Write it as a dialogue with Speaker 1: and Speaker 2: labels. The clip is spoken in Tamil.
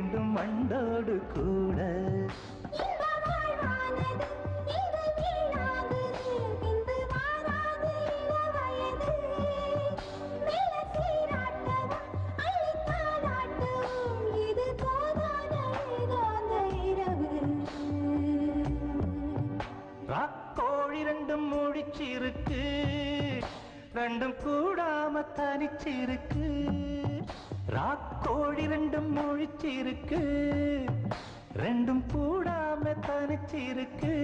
Speaker 1: வேண்டும் மண்டோடு கூட. ராக்கோழி ரெண்டும் முழிச்சிருக்கு, ரெண்டும் கூடாம தனிச்சிருக்கு. ராக்கோழி ரெண்டும் முழிச்சிருக்கு, ரெண்டும் கூடாம தனிச்சிருக்கு.